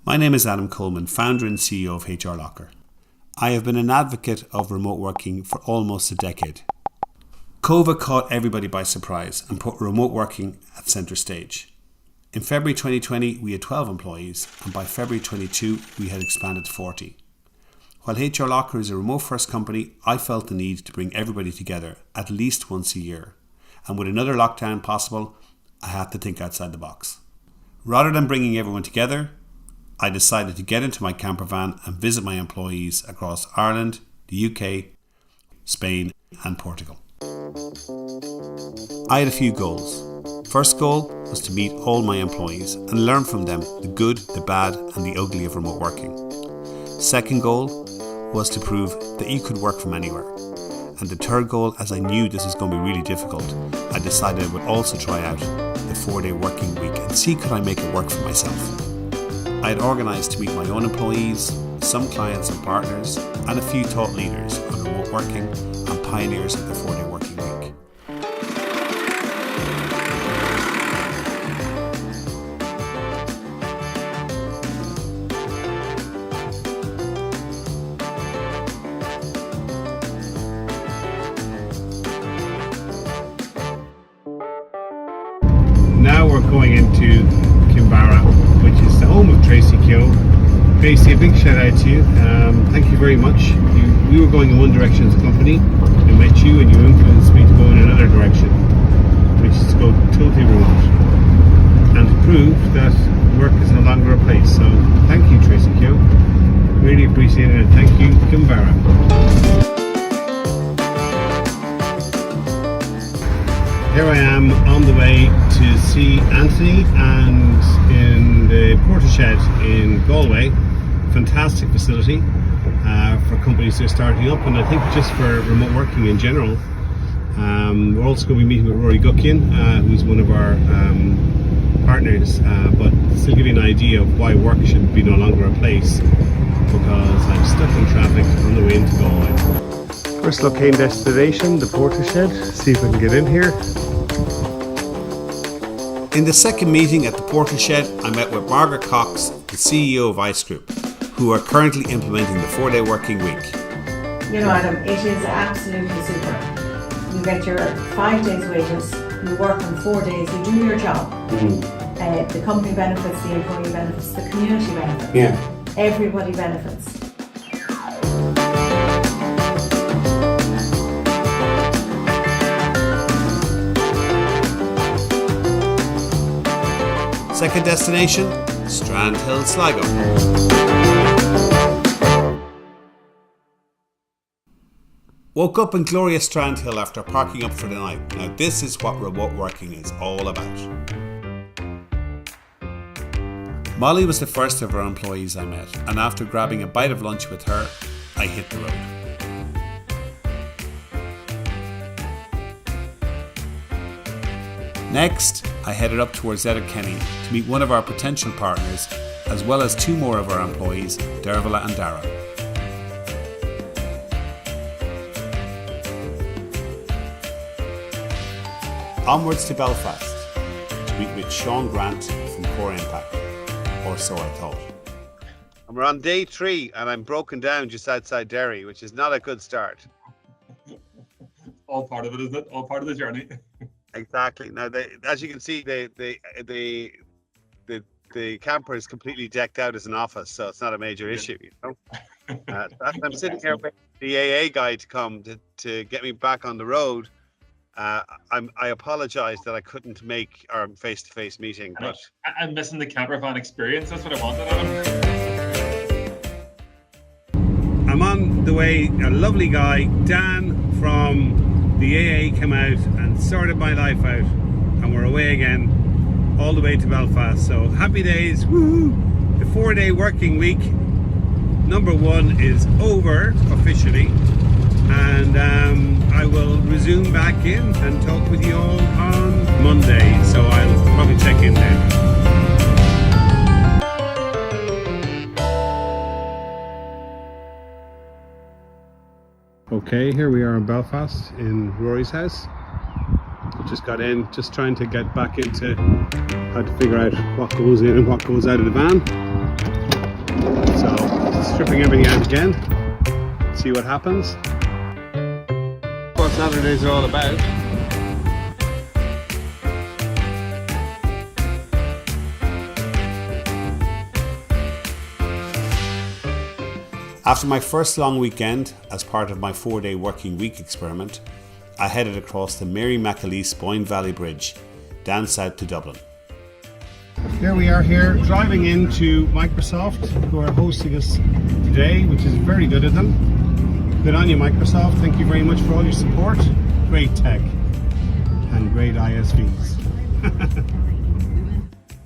My name is Adam Coleman, founder and CEO of HR Locker. I have been an advocate of remote working for almost a decade. COVID caught everybody by surprise and put remote working at centre stage. In February 2020, we had 12 employees, and by February 22, we had expanded to 40. While HR Locker is a remote-first company, I felt the need to bring everybody together at least once a year. And with another lockdown possible, I had to think outside the box. Rather than bringing everyone together, I decided to get into my camper van and visit my employees across Ireland, the UK, Spain and Portugal. I had a few goals. First goal was to meet all my employees and learn from them the good, the bad and the ugly of remote working. Second goal was to prove that you could work from anywhere. And the third goal, as I knew this was going to be really difficult, I decided I would also try out the 4-day working week and see could I make it work for myself. I had organised to meet my own employees, some clients and partners, and a few thought leaders on remote working and pioneers of the 4-day working week. Now we're going into Kinvara, which is the home of Tracy Keogh. Tracy, a big shout out to you. Thank you very much. We were going in one direction as a company. I met you and you influenced me to go in another direction, which is to go totally remote and to prove that work is no longer a place. So thank you, Tracy Keogh. Really appreciate it, and thank you, Kinvara. Here I am on the way to see Anthony and in the Portershed in Galway. Fantastic facility for companies that are starting up, and I think just for remote working in general. We're also going to be meeting with Rory Guckian, who's one of our partners, but still give you an idea of why work should be no longer a place, because I'm stuck in traffic on the way into Galway. First locating destination, the Portershed. See if I can get in here. In the second meeting at the Portershed, I met with Margaret Cox, the CEO of ICE Group, who are currently implementing the 4-day working week. You know, Adam, it is absolutely super. You get your 5 days wages, you work on 4 days, you do your job. The company benefits, the employee benefits, the community benefits. Yeah. Everybody benefits. Second destination, Strandhill, Sligo. Woke up in glorious Strandhill after parking up for the night. Now this is what remote working is all about. Molly was the first of our employees I met, and after grabbing a bite of lunch with her, I hit the road. Next, I headed up towards Letterkenny to meet one of our potential partners, as well as 2 more of our employees, Dervla and Dara. Onwards to Belfast to meet with Sean Grant from Core Impact, or so I thought. And we're on day 3 and I'm broken down just outside Derry, which is not a good start. All part of it, isn't it? All part of the journey. Exactly. Now, as you can see, the camper is completely decked out as an office, so it's not a major issue. You know, I'm sitting here waiting for the AA guy to come to get me back on the road. I apologise that I couldn't make our face-to-face meeting, but I'm missing the camper van experience. That's what I wanted of him. I'm on the way. A lovely guy, Dan from the AA, came out and sorted my life out, and we're away again, all the way to Belfast. So happy days, woohoo! The 4-day working week, number 1, is over officially, and I will resume back in and talk with you all on Monday, so I'll probably check in then. Okay, here we are in Belfast in Rory's house. Just got in, just trying to get back into how to figure out what goes in and what goes out of the van. stripping everything out again. See what happens. What Saturdays are all about. After my first long weekend, as part of my 4-day working week experiment, I headed across the Mary McAleese Boyne Valley Bridge, down south to Dublin. Here we are here, driving into Microsoft, who are hosting us today, which is very good of them. Good on you, Microsoft. Thank you very much for all your support. Great tech and great ISVs.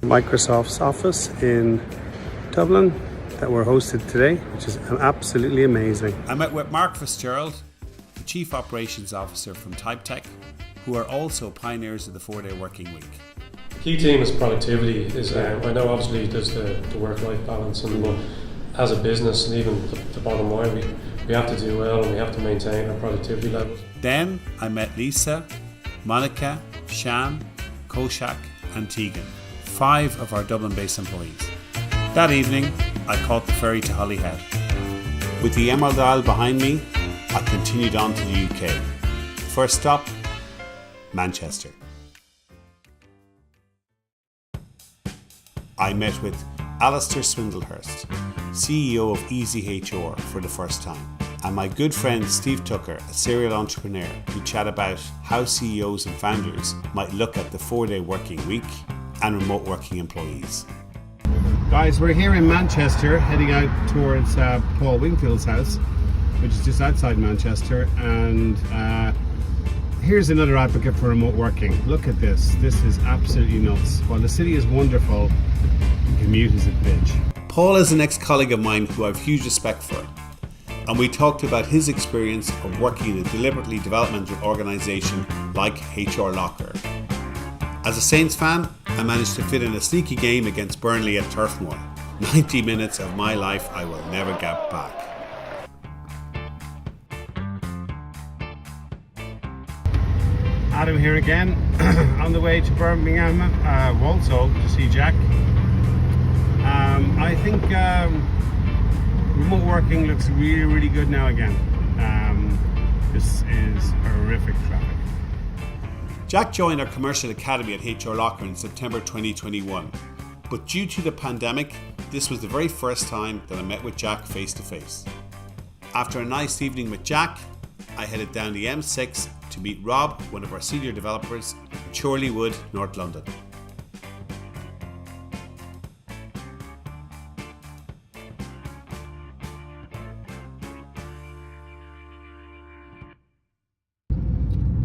Microsoft's office in Dublin that we're hosted today, which is absolutely amazing. I met with Mark Fitzgerald, the Chief Operations Officer from TypeTech, who are also pioneers of the 4-day working week. Key theme is productivity. I know obviously there's the work-life balance, but as a business and even the bottom line, we have to do well and we have to maintain our productivity levels. Then I met Lisa, Monica, Shan, Koshak and Tegan, 5 of our Dublin-based employees. That evening, I caught the ferry to Holyhead. With the Emerald Isle behind me, I continued on to the UK. First stop, Manchester. I met with Alistair Swindlehurst, CEO of Easy HR, for the first time, and my good friend Steve Tucker, a serial entrepreneur, who chat about how CEOs and founders might look at the 4-day working week and remote working employees. Guys, we're here in Manchester, heading out towards Paul Wingfield's house, which is just outside Manchester, and here's another advocate for remote working. Look at this. This is absolutely nuts. While the city is wonderful, the commute is a bitch. Paul is an ex-colleague of mine who I have huge respect for, and we talked about his experience of working in a deliberately developmental organisation like HR Locker. As a Saints fan, I managed to fit in a sneaky game against Burnley at Turf Moor. 90 minutes of my life I will never get back. Adam here again, on the way to Birmingham, Walsall, to see Jack. I think remote working looks really, really good now again. This is horrific traffic. Jack joined our commercial academy at HR Locker in September 2021, but due to the pandemic, this was the very first time that I met with Jack face to face. After a nice evening with Jack, I headed down the M6 to meet Rob, one of our senior developers in Chorley Wood, North London.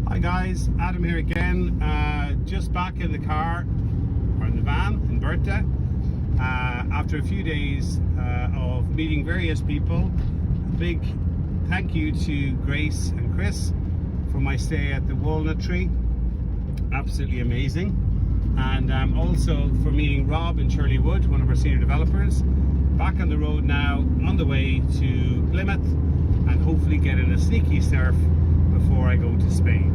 Hi guys, Adam here again, just back in the car, or in the van in Berta, after a few days of meeting various people. A big thank you to Grace and Chris for my stay at the Walnut Tree, absolutely amazing, and also for meeting Rob in Chorley Wood, one of our senior developers. Back on the road now, on the way to Plymouth, and hopefully getting a sneaky surf before I go to Spain.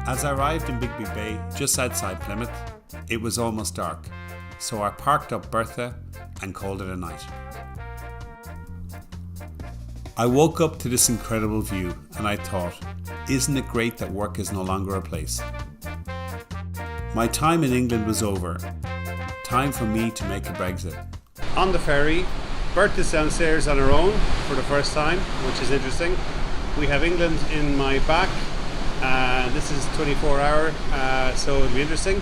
As I arrived in Bigby Bay, just outside Plymouth, it was almost dark, so I parked up Bertha and called it a night. I woke up to this incredible view and I thought, isn't it great that work is no longer a place? My time in England was over. Time for me to make a Brexit. On the ferry, Bertha's downstairs on her own for the first time, which is interesting. We have England in my back. This is 24-hour, so it'll be interesting.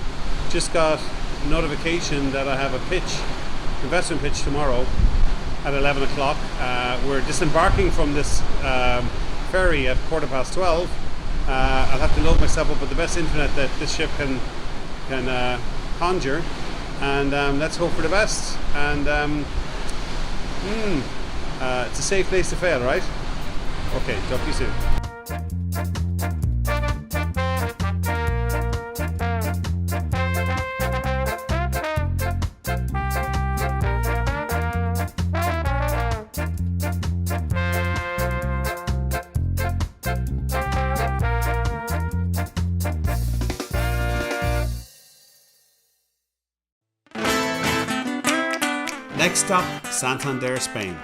Just got a notification that I have a pitch, investment pitch tomorrow at 11 o'clock. We're disembarking from this ferry at 12:15. I'll have to load myself up with the best internet that this ship can conjure, and let's hope for the best. And it's a safe place to fail, right? Okay, talk to you soon. Next stop, Santander, Spain.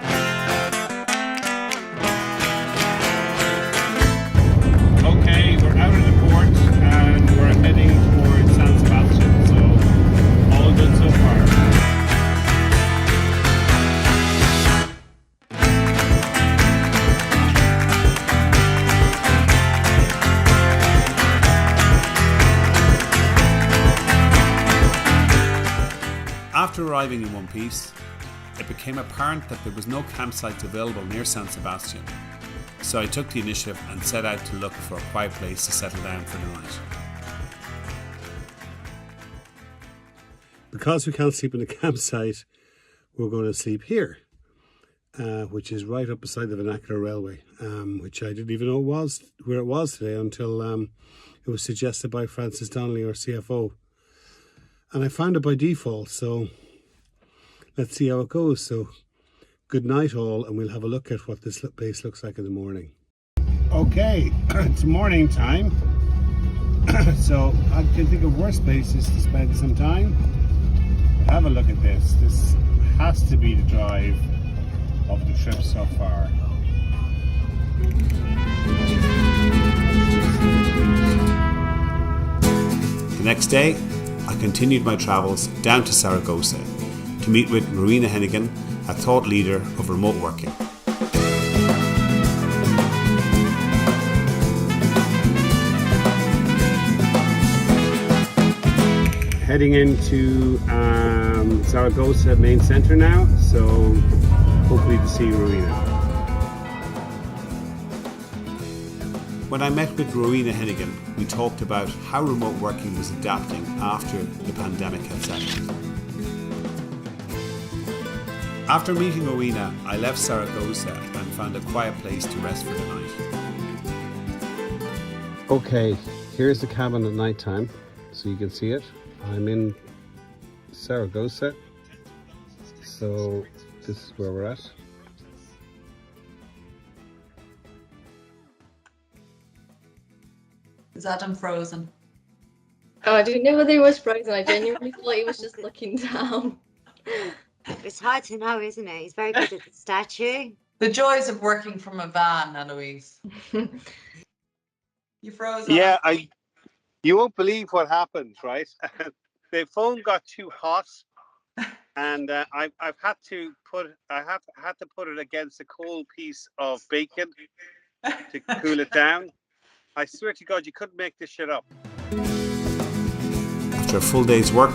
Okay, we're out of the port and we're heading towards San Sebastian, so all good so far. After arriving in one piece, it became apparent that there was no campsites available near San Sebastian, so I took the initiative and set out to look for a quiet place to settle down for the night. Because we can't sleep in a campsite, we're going to sleep here, which is right up beside the Vernacular Railway, which I didn't even know where it was today until it was suggested by Francis Donnelly, our CFO. And I found it by default, so let's see how it goes. So good night all, and we'll have a look at what this place looks like in the morning. Okay, it's morning time. So I can think of worse places to spend some time. But have a look at this. This has to be the drive of the trip so far. The next day, I continued my travels down to Saragossa to meet with Rowena Hennigan, a thought leader of remote working. Heading into Saragossa main centre now, so hopefully to see Rowena. When I met with Rowena Hennigan, we talked about how remote working was adapting after the pandemic had set in. After meeting Rowena, I left Saragossa and found a quiet place to rest for the night. Okay, here's the cabin at night time, so you can see it. I'm in Saragossa, so this is where we're at. Is Adam frozen? Oh, I didn't know whether he was frozen. I genuinely thought he was just looking down. It's hard to know, isn't it? He's very good at the statue. The joys of working from a van, Eloise. You froze. Yeah, you won't believe what happened, right? The phone got too hot, and I've had to put it against a cold piece of bacon to cool it down. I swear to God, you couldn't make this shit up. After a full day's work,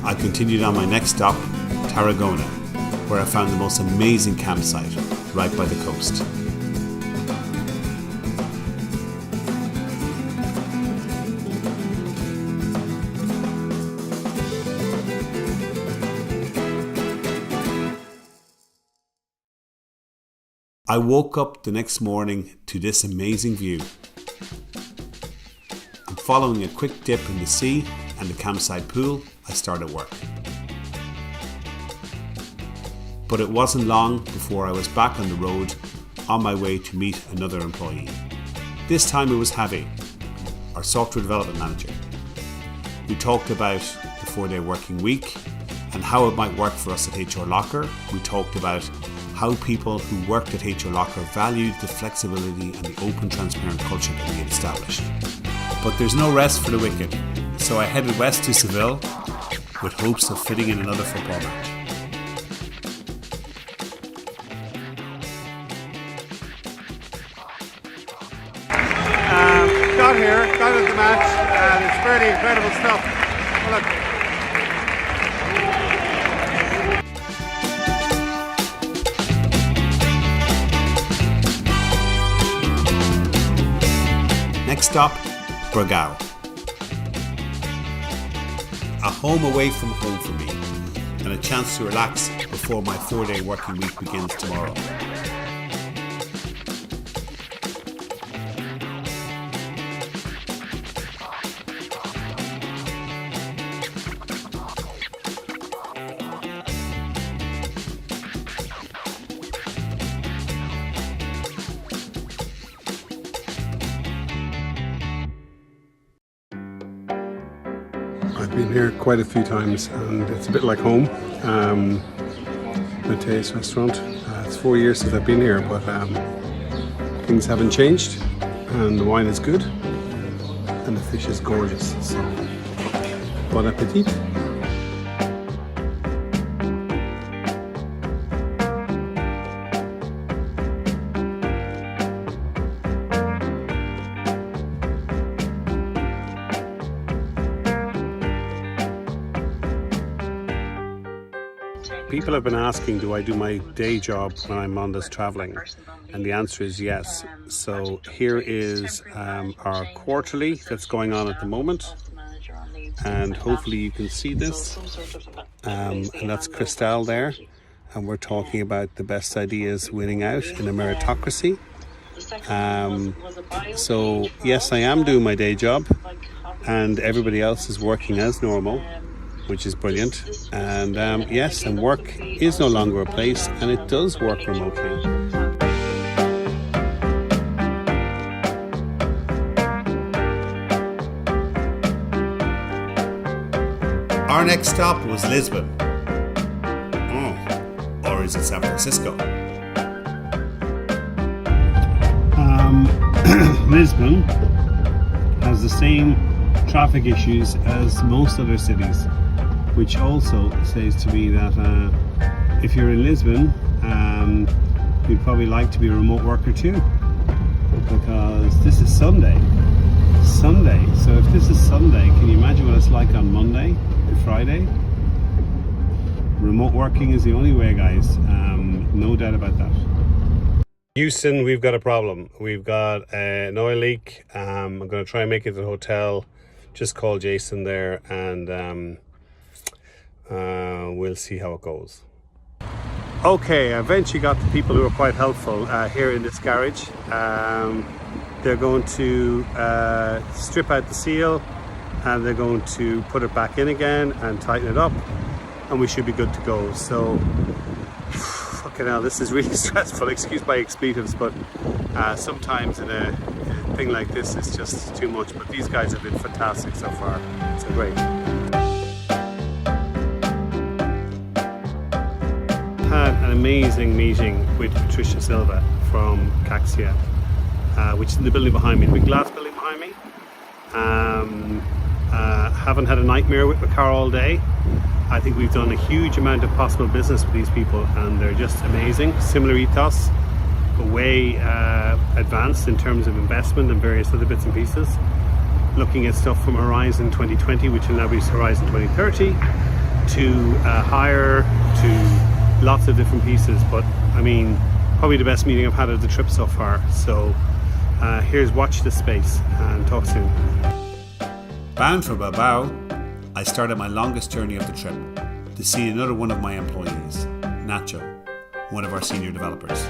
I continued on my next stop, Tarragona, where I found the most amazing campsite right by the coast. I woke up the next morning to this amazing view. And following a quick dip in the sea and the campsite pool, I started work. But it wasn't long before I was back on the road on my way to meet another employee. This time it was Javi, our software development manager. We talked about the 4-day working week and how it might work for us at HR Locker. We talked about how people who worked at HR Locker valued the flexibility and the open, transparent culture that we had established. But there's no rest for the wicked, so I headed west to Seville with hopes of fitting in another football match. Got to the match, and it's pretty incredible stuff. Well, look. Next stop, Bragao. A home away from home for me, and a chance to relax before my 4-day working week begins tomorrow. I've been here quite a few times and it's a bit like home. Matte's restaurant. It's 4 years since I've been here, but things haven't changed, and the wine is good, and the fish is gorgeous. So, bon appetit! People have been asking, do I do my day job when I'm on this traveling? And the answer is yes. So here is our quarterly that's going on at the moment. And hopefully you can see this. And that's Christelle there. And we're talking about the best ideas winning out in a meritocracy. So yes, I am doing my day job. And everybody else is working as normal, which is brilliant. And yes, and work is no longer a place, and it does work remotely. Our next stop was Lisbon. Oh, or is it San Francisco? Lisbon has the same traffic issues as most other cities, which also says to me that if you're in Lisbon, you'd probably like to be a remote worker too, because this is Sunday. So if this is Sunday, can you imagine what it's like on Monday and Friday? Remote working is the only way, guys. No doubt about that. Houston, we've got a problem. We've got an oil leak. I'm going to try and make it to the hotel. Just call Jason there, and we'll see how it goes. Okay, I eventually got the people who are quite helpful here in this garage. They're going to strip out the seal, and they're going to put it back in again and tighten it up, and we should be good to go. So fucking hell, this is really stressful. Excuse my expletives, but sometimes in a thing like this it's just too much. But these guys have been fantastic so far, so great. Had an amazing meeting with Patricia Silva from Caxia, which is in the building behind me, the big glass building behind me. Haven't had a nightmare with my car all day. I think we've done a huge amount of possible business with these people, and they're just amazing. Similar ethos, but way advanced in terms of investment and various other bits and pieces. Looking at stuff from Horizon 2020, which will now be Horizon 2030, to hire, to lots of different pieces. But I mean, probably the best meeting I've had of the trip so far. So here's watch this space, and talk soon. Bound for Bilbao, I started my longest journey of the trip to see another one of my employees, Nacho, one of our senior developers.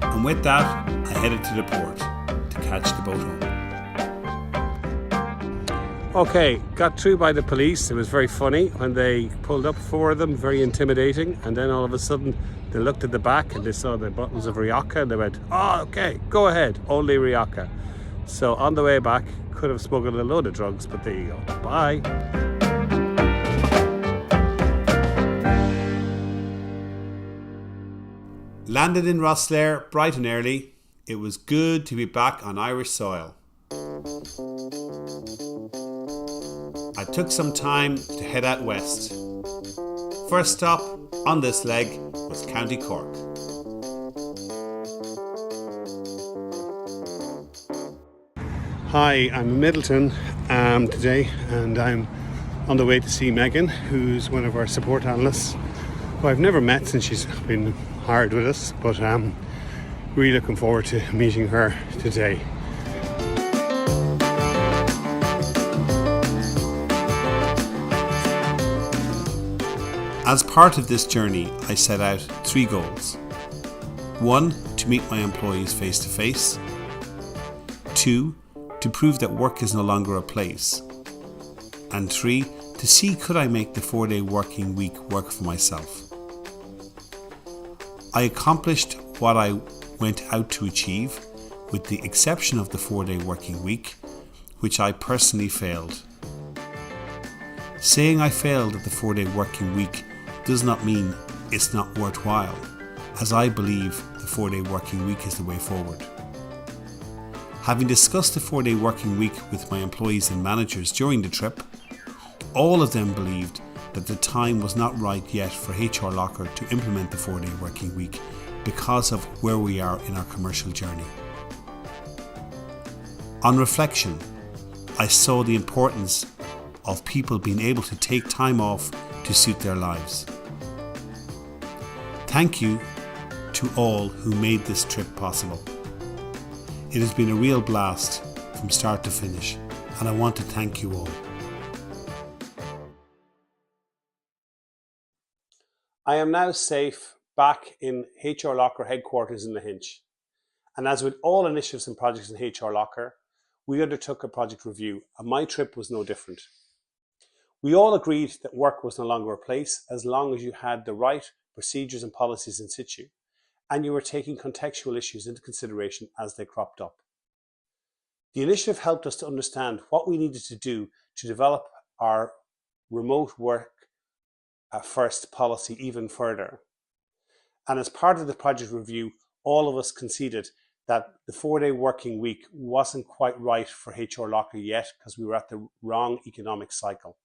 And with that, I headed to the port to catch the boat home. Okay, got through by the police. It was very funny when they pulled up, four of them, very intimidating. And then all of a sudden they looked at the back and they saw the buttons of Rioja, and they went, oh, okay, go ahead, only Rioja. So on the way back, could have smuggled a load of drugs, but there you go. Bye. Landed in Rosslare bright and early. It was good to be back on Irish soil. I took some time to head out west. First stop on this leg was County Cork. Hi, I'm in Middleton today, and I'm on the way to see Megan, who's one of our support analysts, who I've never met since she's been hired with us, but I'm really looking forward to meeting her today. As part of this journey, I set out 3 goals. 1, to meet my employees face to face. 2, to prove that work is no longer a place. And 3, to see could I make the 4-day working week work for myself. I accomplished what I went out to achieve, with the exception of the 4-day working week, which I personally failed. Saying I failed at the 4-day working week does not mean it's not worthwhile, as I believe the 4-day working week is the way forward. Having discussed the 4-day working week with my employees and managers during the trip, all of them believed that the time was not right yet for HR Locker to implement the 4-day working week because of where we are in our commercial journey. On reflection, I saw the importance of people being able to take time off to suit their lives. Thank you to all who made this trip possible. It has been a real blast from start to finish, and I want to thank you all. I am now safe back in HR Locker headquarters in the Hinch. And as with all initiatives and projects in HR Locker, we undertook a project review, and my trip was no different. We all agreed that work was no longer a place as long as you had the right procedures and policies in situ, and you were taking contextual issues into consideration as they cropped up. The initiative helped us to understand what we needed to do to develop our remote work first policy even further. And as part of the project review, all of us conceded that the 4-day working week wasn't quite right for HR Locker yet because we were at the wrong economic cycle.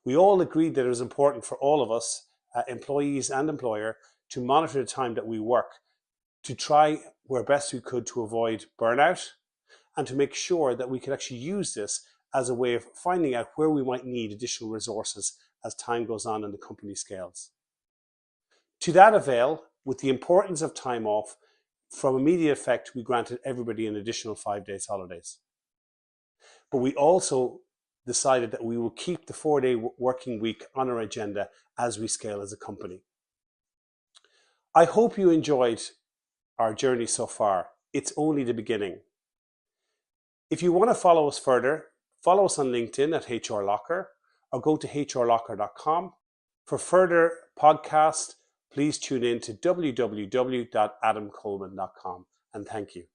We all agreed that it was important for all of us, employees and employer, to monitor the time that we work, to try where best we could to avoid burnout, and to make sure that we could actually use this as a way of finding out where we might need additional resources as time goes on and the company scales. To that avail, with the importance of time off, from immediate effect, we granted everybody an additional 5 days holidays. But we also decided that we will keep the 4-day working week on our agenda as we scale as a company. I hope you enjoyed our journey so far. It's only the beginning. If you want to follow us further, follow us on LinkedIn at HR Locker or go to hrlocker.com. For further podcasts, please tune in to www.adamcoleman.com, and thank you.